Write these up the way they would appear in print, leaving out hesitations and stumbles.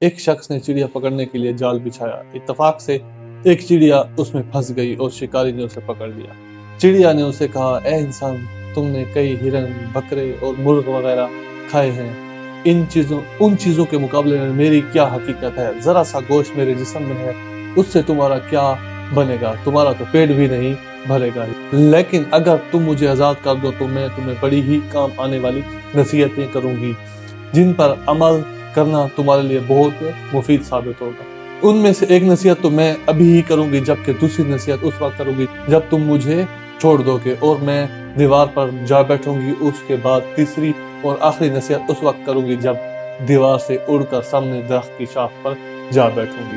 ایک شخص نے چڑیا پکڑنے کے لیے جال بچھایا۔ اتفاق سے ایک چڑیا اس میں پھنس گئی اور شکاری نے اسے پکڑ لیا۔ چڑیا نے اسے کہا، اے انسان، تم نے کئی ہرن، بکرے اور مرغ وغیرہ کھائے ہیں، ان چیزوں کے مقابلے میں میری کیا حقیقت ہے؟ ذرا سا گوشت میرے جسم میں ہے، اس سے تمہارا کیا بنے گا؟ تمہارا تو پیٹ بھی نہیں بھرے گا۔ لیکن اگر تم مجھے آزاد کر دو تو میں تمہیں بڑی ہی کام آنے والی نصیحتیں کروں گی، جن پر عمل کرنا تمہارے لیے بہت مفید ثابت ہوگا۔ ان میں سے ایک نصیحت تو میں ابھی ہی کروں گی، جبکہ دوسری نصیحت اس وقت کروں گی جب تم مجھے چھوڑ دو گے اور میں دیوار پر جا بیٹھوں گی۔ اس کے بعد تیسری اور آخری نصیحت اس وقت کروں گی جب دیوار سے اڑ کر سامنے درخت کی شاخ پر جا بیٹھوں گی۔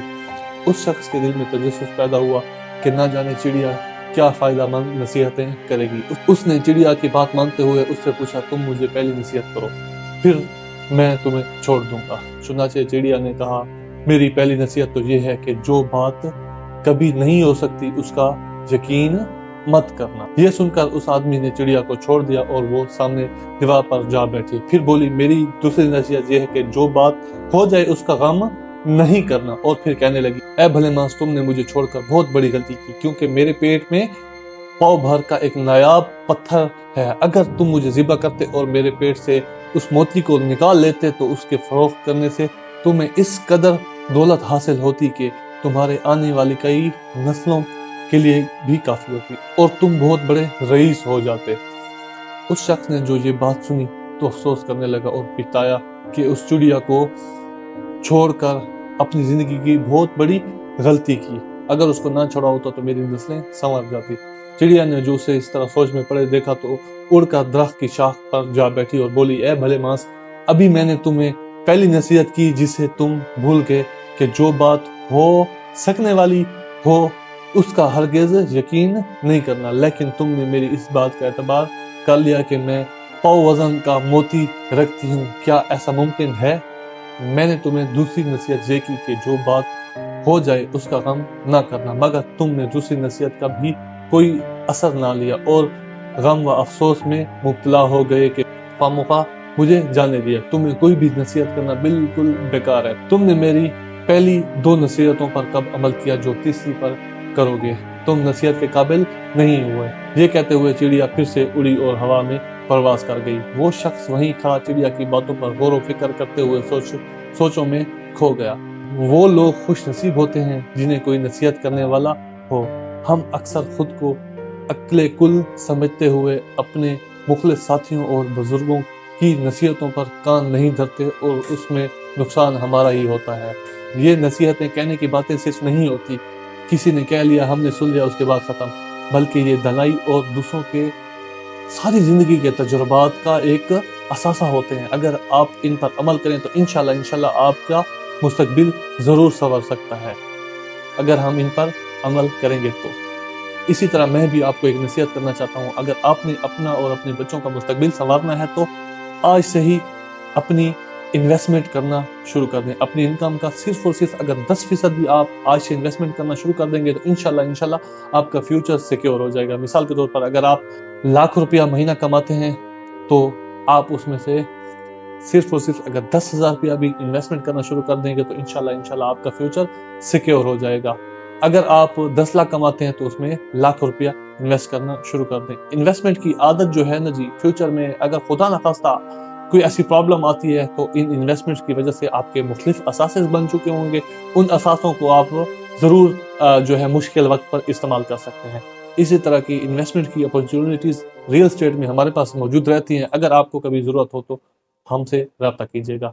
اس شخص کے دل میں تجسس پیدا ہوا کہ نہ جانے چڑیا کیا فائدہ مند نصیحتیں کرے گی۔ اس نے چڑیا کی بات مانتے ہوئے اس سے پوچھا، تم مجھے پہلی نصیحت کرو، پھر میں تمہیں چھوڑ دوں گا۔ چنانچہ چڑیا نے کہا، میری پہلی نصیحت تو یہ ہے کہ جو بات کبھی نہیں ہو سکتی اس کا یقین مت کرنا۔ یہ سن کر اس آدمی نے چڑیا کو چھوڑ دیا اور وہ سامنے دیوار پر جا بیٹھی۔ پھر بولی، میری دوسری نصیحت یہ ہے کہ جو بات ہو جائے اس کا غم نہیں کرنا۔ اور پھر کہنے لگی، اے بھلے مانس، تم نے مجھے چھوڑ کر بہت بڑی غلطی کی، کیونکہ میرے پیٹ میں پاؤ بھر کا ایک نایاب پتھر ہے۔ اگر تم مجھے ذبح کرتے اور میرے پیٹ سے اس موتی کو نکال لیتے تو اس کے فروخت کرنے سے تمہیں اس قدر دولت حاصل ہوتی کہ تمہارے آنے والی کئی نسلوں کے لیے بھی کافی ہوتی اور تم بہت بڑے رئیس ہو جاتے۔ اس شخص نے جو یہ بات سنی تو افسوس کرنے لگا اور پچھتایا کہ اس چڑیا کو چھوڑ کر اپنی زندگی کی بہت بڑی غلطی کی۔ اگر اس کو نہ چھوڑا ہوتا تو میری نسلیں سنور جاتی۔ چڑیا نے جو اسے اس طرح سوچ میں پڑے دیکھا تو اڑ کر درخت کی شاخ پر جا بیٹھی اور بولی، اے بھلے مانس، ابھی میں نے تمہیں پہلی نصیحت کی جسے تم بھول گئے کہ جو بات ہو سکنے والی ہو اس کا ہرگز یقین نہیں کرنا، لیکن تم نے میری اس بات کا اعتبار کر لیا کہ میں پاؤ وزن کا موتی رکھتی ہوں۔ کیا ایسا ممکن ہے؟ میں نے تمہیں دوسری نصیحت یہ کی کہ جو بات ہو جائے اس کا غم نہ کرنا، مگر تم نے دوسری نصیحت کا بھی کوئی اثر نہ لیا اور غم و افسوس میں مبتلا ہو گئے کہ خامخواہ مجھے جانے دیا۔ تمہیں کوئی بھی نصیحت کرنا بالکل بیکار ہے۔ تم نے میری پہلی دو نصیحتوں پر کب عمل کیا جو تیسری پر کرو گے؟ تم نصیحت کے قابل نہیں ہوئے۔ یہ کہتے ہوئے چڑیا پھر سے اڑی اور ہوا میں پرواز کر گئی۔ وہ شخص وہیں کھڑا چڑیا کی باتوں پر غور و فکر کرتے ہوئے سوچوں میں کھو گیا۔ وہ لوگ خوش نصیب ہوتے ہیں جنہیں کوئی نصیحت کرنے والا ہو۔ ہم اکثر خود کو عقل کل سمجھتے ہوئے اپنے مخلص ساتھیوں اور بزرگوں کی نصیحتوں پر کان نہیں دھرتے اور اس میں نقصان ہمارا ہی ہوتا ہے۔ یہ نصیحتیں کہنے کی باتیں صرف نہیں ہوتی، کسی نے کہہ لیا، ہم نے سن لیا، اس کے بعد ختم، بلکہ یہ دلائی اور دوسروں کے ساری زندگی کے تجربات کا ایک اثاثہ ہوتے ہیں۔ اگر آپ ان پر عمل کریں تو انشاءاللہ آپ کا مستقبل ضرور سنور سکتا ہے، اگر ہم ان پر عمل کریں گے تو۔ اسی طرح میں بھی آپ کو ایک نصیحت کرنا چاہتا ہوں، اگر آپ نے اپنا اور اپنے بچوں کا مستقبل سنوارنا ہے تو آج سے ہی اپنی انویسٹمنٹ کرنا شروع کر دیں۔ اپنی انکم کا صرف اور صرف اگر 10% بھی آپ آج سے انویسٹمنٹ کرنا شروع کر دیں گے تو انشاءاللہ آپ کا فیوچر سیکیور ہو جائے گا۔ مثال کے طور پر اگر آپ لاکھ روپیہ مہینہ کماتے ہیں تو آپ اس میں سے صرف اور صرف اگر 10,000 روپیہ بھی انویسٹمنٹ کرنا شروع کر دیں گے تو انشاءاللہ آپ کا فیوچر سیکیور ہو جائے گا۔ اگر آپ 10 لاکھ کماتے ہیں تو اس میں لاکھ روپیہ انویسٹ کرنا شروع کر دیں۔ انویسٹمنٹ کی عادت جو ہے نا جی، فیوچر میں اگر خدا نخواستہ کوئی ایسی پرابلم آتی ہے تو ان انویسٹمنٹ کی وجہ سے آپ کے مختلف اساسز بن چکے ہوں گے، ان اساسوں کو آپ ضرور جو ہے مشکل وقت پر استعمال کر سکتے ہیں۔ اسی طرح کی انویسٹمنٹ کی اپرچونٹیز ریئل اسٹیٹ میں ہمارے پاس موجود رہتی ہیں۔ اگر آپ کو کبھی ضرورت ہو تو ہم سے رابطہ کیجیے گا۔